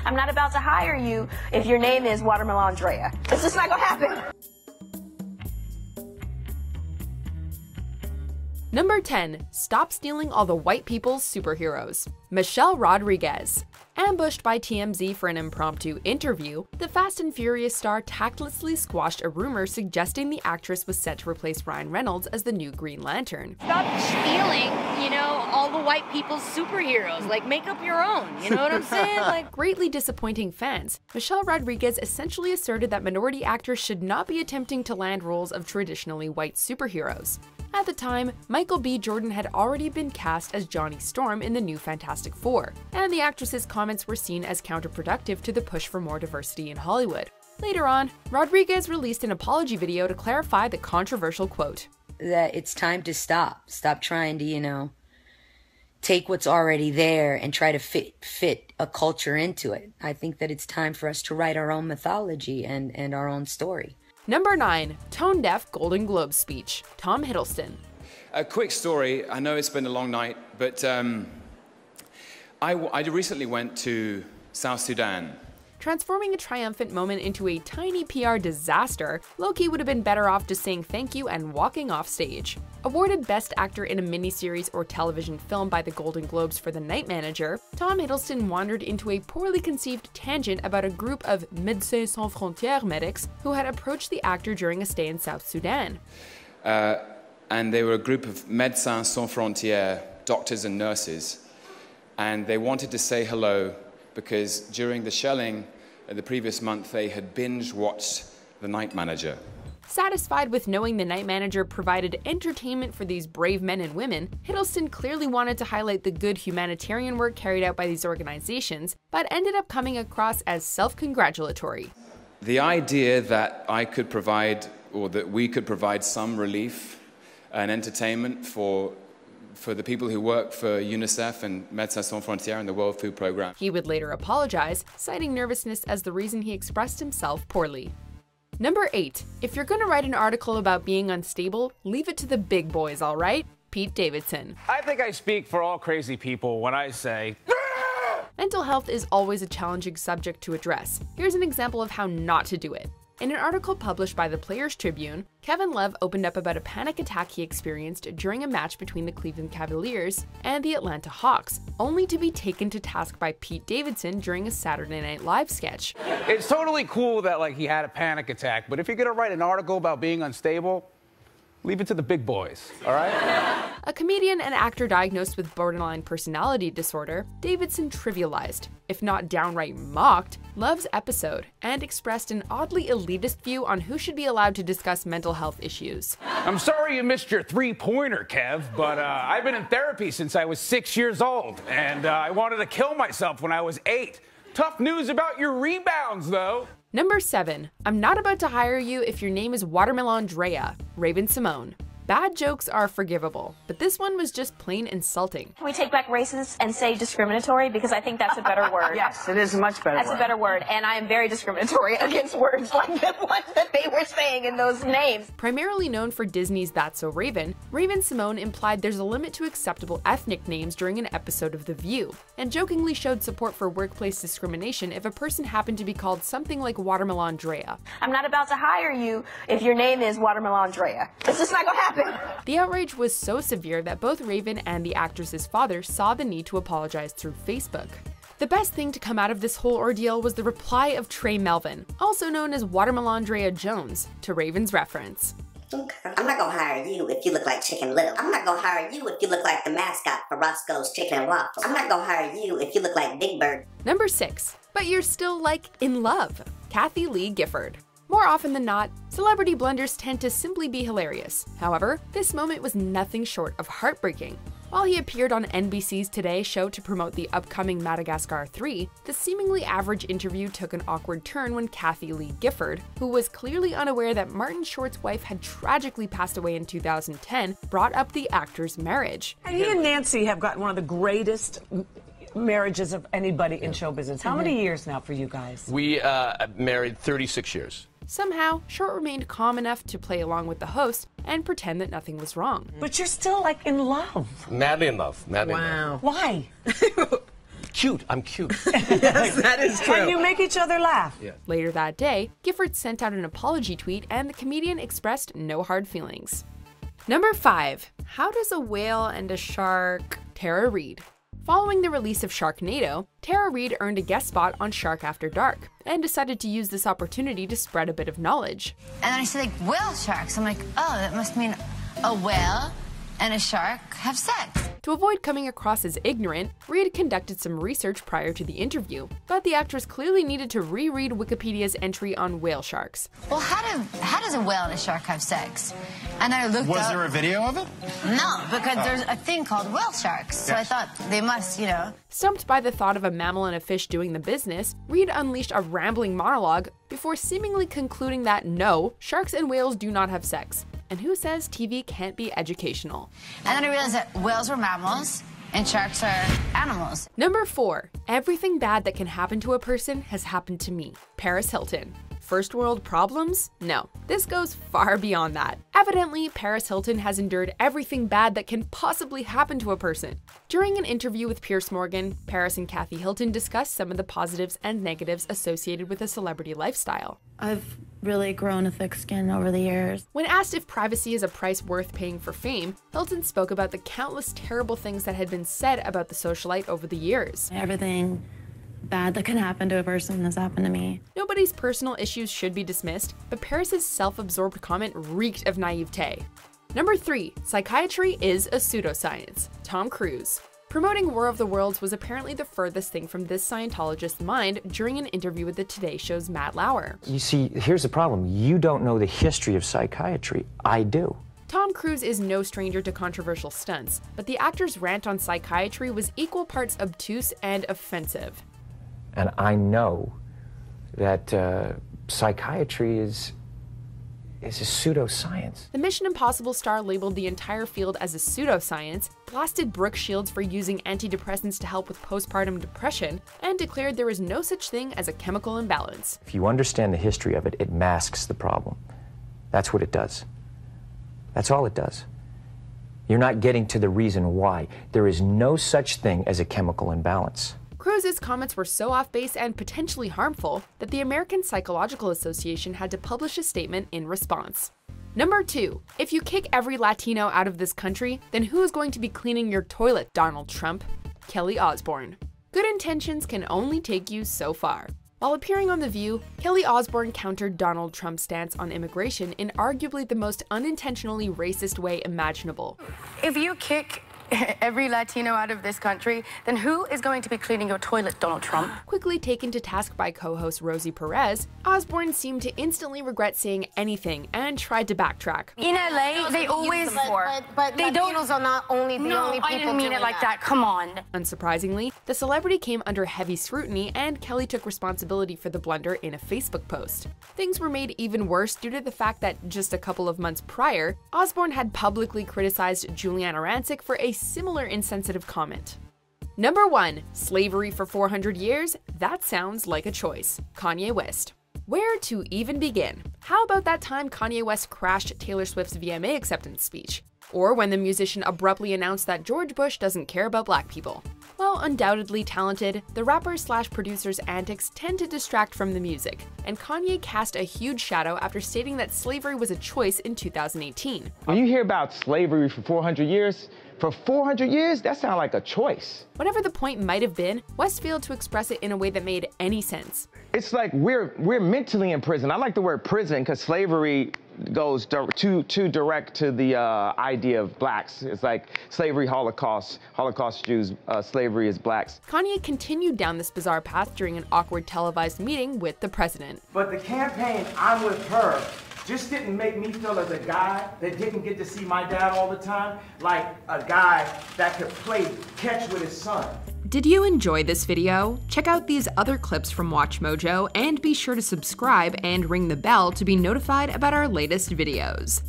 I'm not about to hire you if your name is Watermelon Andrea. It's just not gonna happen. Number 10. Stop stealing all the white people's superheroes. Michelle Rodriguez. Ambushed by TMZ for an impromptu interview, the Fast and Furious star tactlessly squashed a rumor suggesting the actress was set to replace Ryan Reynolds as the new Green Lantern. Stop stealing, all the white people's superheroes. Like, make up your own, you know what I'm saying? Like, greatly disappointing fans, Michelle Rodriguez essentially asserted that minority actors should not be attempting to land roles of traditionally white superheroes. At the time, Michael B. Jordan had already been cast as Johnny Storm in the new Fantastic Four, and the actress's comments were seen as counterproductive to the push for more diversity in Hollywood. Later on, Rodriguez released an apology video to clarify the controversial quote. That it's time to stop trying to, take what's already there and try to fit a culture into it. I think that it's time for us to write our own mythology and our own story. Number 9. Tone-deaf Golden Globe speech. Tom Hiddleston. A quick story. I know it's been a long night, but I recently went to South Sudan. Transforming a triumphant moment into a tiny PR disaster, Loki would have been better off just saying thank you and walking off stage. Awarded Best Actor in a miniseries or television film by the Golden Globes for The Night Manager, Tom Hiddleston wandered into a poorly conceived tangent about a group of Médecins Sans Frontières medics who had approached the actor during a stay in South Sudan. And they were a group of Médecins Sans Frontières, doctors and nurses, and they wanted to say hello because during the shelling the previous month they had binge-watched The Night Manager. Satisfied with knowing The Night Manager provided entertainment for these brave men and women, Hiddleston clearly wanted to highlight the good humanitarian work carried out by these organizations, but ended up coming across as self-congratulatory. The idea that I could provide, or that we could provide some relief and entertainment for the people who work for UNICEF and Médecins Sans Frontières and the World Food Programme. He would later apologize, citing nervousness as the reason he expressed himself poorly. Number 8. If you're gonna write an article about being unstable, leave it to the big boys, alright? Pete Davidson. I think I speak for all crazy people when I say, mental health is always a challenging subject to address. Here's an example of how not to do it. In an article published by the Players Tribune, Kevin Love opened up about a panic attack he experienced during a match between the Cleveland Cavaliers and the Atlanta Hawks, only to be taken to task by Pete Davidson during a Saturday Night Live sketch. It's totally cool that he had a panic attack, but if you're gonna write an article about being unstable, leave it to the big boys, all right? A comedian and actor diagnosed with borderline personality disorder, Davidson trivialized, if not downright mocked, Love's episode and expressed an oddly elitist view on who should be allowed to discuss mental health issues. I'm sorry you missed your three-pointer, Kev, but I've been in therapy since I was 6 years old, and I wanted to kill myself when I was 8. Tough news about your rebounds, though. Number 7. I'm not about to hire you if your name is Watermelon Andrea. Symone. Bad jokes are forgivable, but this one was just plain insulting. Can we take back racist and say discriminatory? Because I think that's a better word. Yes, it is a much better That's a better word, and I am very discriminatory against words like the ones that they were saying in those names. Primarily known for Disney's That's So Raven, Symone implied there's a limit to acceptable ethnic names during an episode of The View, and jokingly showed support for workplace discrimination if a person happened to be called something like Watermelon Andrea. I'm not about to hire you if your name is Watermelon Andrea. It's just not gonna happen. The outrage was so severe that both Raven and the actress's father saw the need to apologize through Facebook. The best thing to come out of this whole ordeal was the reply of Trey Melvin, also known as Watermelon Andrea Jones, to Raven's reference. Okay. I'm not gonna hire you if you look like Chicken Little. I'm not gonna hire you if you look like the mascot for Roscoe's Chicken and Waffles. I'm not gonna hire you if you look like Big Bird. Number 6. But you're still, in love. Kathy Lee Gifford. More often than not, celebrity blunders tend to simply be hilarious. However, this moment was nothing short of heartbreaking. While he appeared on NBC's Today show to promote the upcoming Madagascar 3, the seemingly average interview took an awkward turn when Kathy Lee Gifford, who was clearly unaware that Martin Short's wife had tragically passed away in 2010, brought up the actor's marriage. He and Nancy have got one of the greatest marriages of anybody in show business. How many years now for you guys? We married 36 years. Somehow, Short remained calm enough to play along with the host and pretend that nothing was wrong. But you're still in love. Madly in love. Madly in love. Why? cute. I'm cute. Yes, that is true. And you make each other laugh. Yeah. Later that day, Gifford sent out an apology tweet and the comedian expressed no hard feelings. Number 5. How does a whale and a shark... Tara Reid. Following the release of Sharknado, Tara Reid earned a guest spot on Shark After Dark and decided to use this opportunity to spread a bit of knowledge. And then I said, like, whale sharks. I'm like, oh, that must mean a whale and a shark have sex. To avoid coming across as ignorant, Reid conducted some research prior to the interview, but the actress clearly needed to reread Wikipedia's entry on whale sharks. Well, how does a whale and a shark have sex? And then I looked up. Was there a video of it? No, because there's a thing called whale sharks. So I thought they must, you know. Stumped by the thought of a mammal and a fish doing the business, Reid unleashed a rambling monologue before seemingly concluding that no, sharks and whales do not have sex. And who says TV can't be educational? And then I realized that whales were mammals and sharks are animals. Number 4. Everything bad that can happen to a person has happened to me. Paris Hilton. First world problems? No, this goes far beyond that. Evidently, Paris Hilton has endured everything bad that can possibly happen to a person. During an interview with Piers Morgan, Paris and Kathy Hilton discussed some of the positives and negatives associated with a celebrity lifestyle. I've really grown a thick skin over the years. When asked if privacy is a price worth paying for fame, Hilton spoke about the countless terrible things that had been said about the socialite over the years. Everything bad that can happen to a person has happened to me. Nobody's personal issues should be dismissed, but Paris's self-absorbed comment reeked of naivete. Number 3. Psychiatry is a pseudoscience. Tom Cruise. Promoting War of the Worlds was apparently the furthest thing from this Scientologist's mind during an interview with the Today Show's Matt Lauer. You see, here's the problem. You don't know the history of psychiatry. I do. Tom Cruise is no stranger to controversial stunts, but the actor's rant on psychiatry was equal parts obtuse and offensive. And I know that psychiatry is a pseudoscience. The Mission Impossible star labeled the entire field as a pseudoscience, blasted Brooke Shields for using antidepressants to help with postpartum depression, and declared there is no such thing as a chemical imbalance. If you understand the history of it, it masks the problem. That's what it does. That's all it does. You're not getting to the reason why. There is no such thing as a chemical imbalance. Cruise's comments were so off base and potentially harmful that the American Psychological Association had to publish a statement in response. Number 2. If you kick every Latino out of this country, then who is going to be cleaning your toilet, Donald Trump? Kelly Osborne. Good intentions can only take you so far. While appearing on The View, Kelly Osborne countered Donald Trump's stance on immigration in arguably the most unintentionally racist way imaginable. If you kick every Latino out of this country, then who is going to be cleaning your toilet, Donald Trump? Quickly taken to task by co-host Rosie Perez, Osborne seemed to instantly regret saying anything and tried to backtrack. In LA, they always but they Latinos are not only the only people I didn't mean doing it like that. Come on. Unsurprisingly, the celebrity came under heavy scrutiny and Kelly took responsibility for the blunder in a Facebook post. Things were made even worse due to the fact that just a couple of months prior, Osborne had publicly criticized Juliana Rancic for a similar insensitive comment. Number 1. Slavery for 400 years? That sounds like a choice. Kanye West. Where to even begin? How about that time Kanye West crashed Taylor Swift's VMA acceptance speech? Or when the musician abruptly announced that George Bush doesn't care about black people? While undoubtedly talented, the rapper/producer's antics tend to distract from the music, and Kanye cast a huge shadow after stating that slavery was a choice in 2018. When you hear about slavery for 400 years, that sounds like a choice. Whatever the point might have been, West failed to express it in a way that made any sense. It's like we're mentally in prison. I like the word prison because slavery goes too direct to the idea of blacks. It's like slavery, Holocaust Jews, slavery is blacks. Kanye continued down this bizarre path during an awkward televised meeting with the president. But the campaign I'm with her just didn't make me feel as a guy that didn't get to see my dad all the time, like a guy that could play catch with his son. Did you enjoy this video? Check out these other clips from WatchMojo and be sure to subscribe and ring the bell to be notified about our latest videos.